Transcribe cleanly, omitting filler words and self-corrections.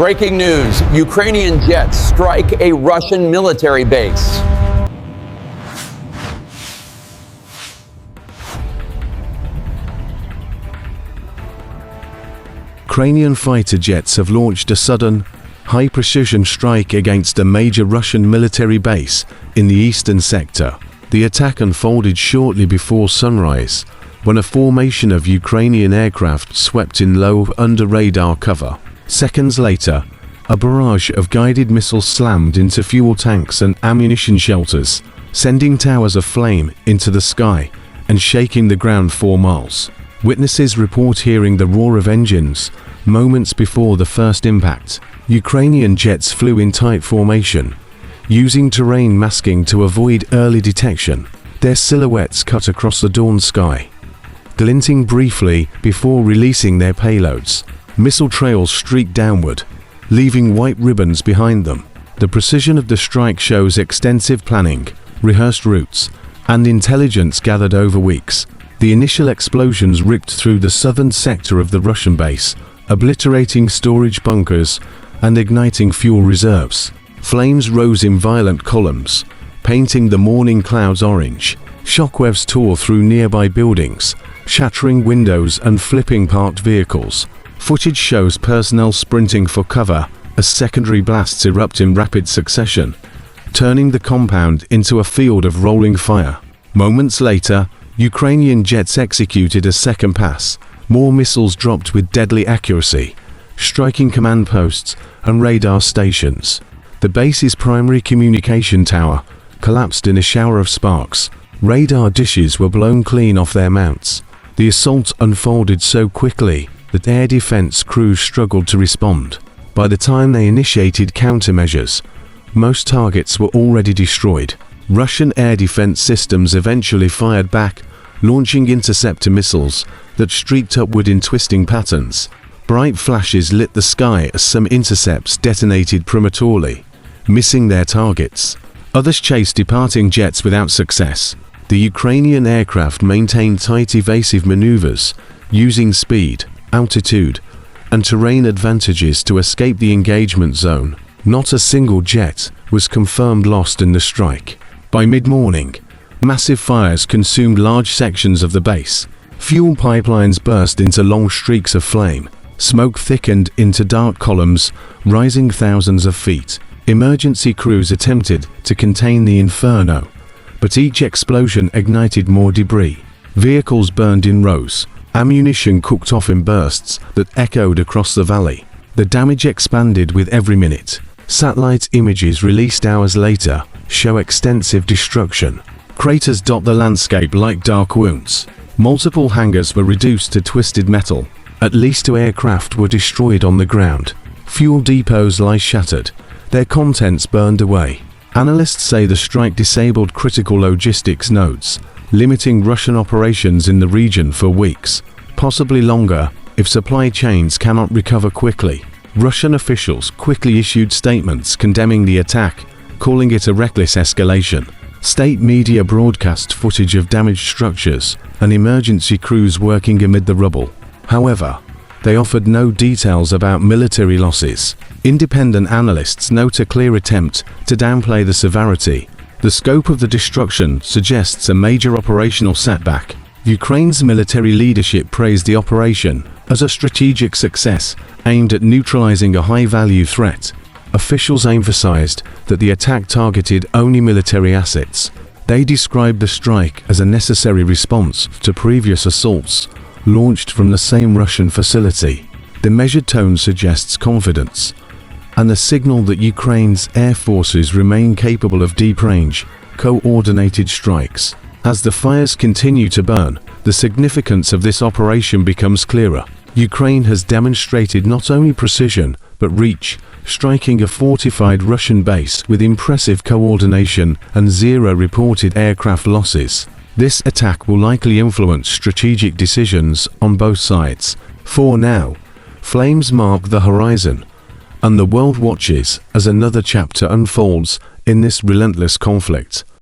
Breaking news, Ukrainian jets strike a Russian military base. Ukrainian fighter jets have launched a sudden, high-precision strike against a major Russian military base in the eastern sector. The attack unfolded shortly before sunrise, when a formation of Ukrainian aircraft swept in low under radar cover. Seconds later, a barrage of guided missiles slammed into fuel tanks and ammunition shelters, sending towers of flame into the sky and shaking the ground 4 miles. Witnesses report hearing the roar of engines moments before the first impact. Ukrainian jets flew in tight formation, using terrain masking to avoid early detection. Their silhouettes cut across the dawn sky, glinting briefly before releasing their payloads. Missile trails streaked downward, leaving white ribbons behind them. The precision of the strike shows extensive planning, rehearsed routes, and intelligence gathered over weeks. The initial explosions ripped through the southern sector of the Russian base, obliterating storage bunkers and igniting fuel reserves. Flames rose in violent columns, painting the morning clouds orange. Shockwaves tore through nearby buildings, shattering windows and flipping parked vehicles. Footage shows personnel sprinting for cover as secondary blasts erupt in rapid succession, turning the compound into a field of rolling fire. Moments later, Ukrainian jets executed a second pass. More missiles dropped with deadly accuracy, striking command posts and radar stations. The base's primary communication tower collapsed in a shower of sparks. Radar dishes were blown clean off their mounts. The assault unfolded so quickly that air defense crews struggled to respond. By the time they initiated countermeasures, most targets were already destroyed. Russian air defense systems eventually fired back, launching interceptor missiles that streaked upward in twisting patterns. Bright flashes lit the sky as some intercepts detonated prematurely, missing their targets. Others chased departing jets without success. The Ukrainian aircraft maintained tight evasive maneuvers, using speed, altitude, and terrain advantages to escape the engagement zone. Not a single jet was confirmed lost in the strike. By mid-morning, massive fires consumed large sections of the base. Fuel pipelines burst into long streaks of flame. Smoke thickened into dark columns, rising thousands of feet. Emergency crews attempted to contain the inferno, but each explosion ignited more debris. Vehicles burned in rows. Ammunition cooked off in bursts that echoed across the valley. The damage expanded with every minute. Satellite images released hours later show extensive destruction. Craters dot the landscape like dark wounds. Multiple hangars were reduced to twisted metal. At least 2 aircraft were destroyed on the ground. Fuel depots lie shattered, their contents burned away. Analysts say the strike disabled critical logistics nodes, limiting Russian operations in the region for weeks, possibly longer if supply chains cannot recover quickly. Russian officials quickly issued statements condemning the attack, calling it a reckless escalation. State media broadcast footage of damaged structures and emergency crews working amid the rubble. However, they offered no details about military losses. Independent analysts note a clear attempt to downplay the severity. The scope of the destruction suggests a major operational setback. Ukraine's military leadership praised the operation as a strategic success aimed at neutralizing a high-value threat. Officials emphasized that the attack targeted only military assets. They described the strike as a necessary response to previous assaults launched from the same Russian facility. The measured tone suggests confidence and the signal that Ukraine's air forces remain capable of deep-range, coordinated strikes. As the fires continue to burn, the significance of this operation becomes clearer. Ukraine has demonstrated not only precision, but reach, striking a fortified Russian base with impressive coordination and 0 reported aircraft losses. This attack will likely influence strategic decisions on both sides. For now, flames mark the horizon, and the world watches as another chapter unfolds in this relentless conflict.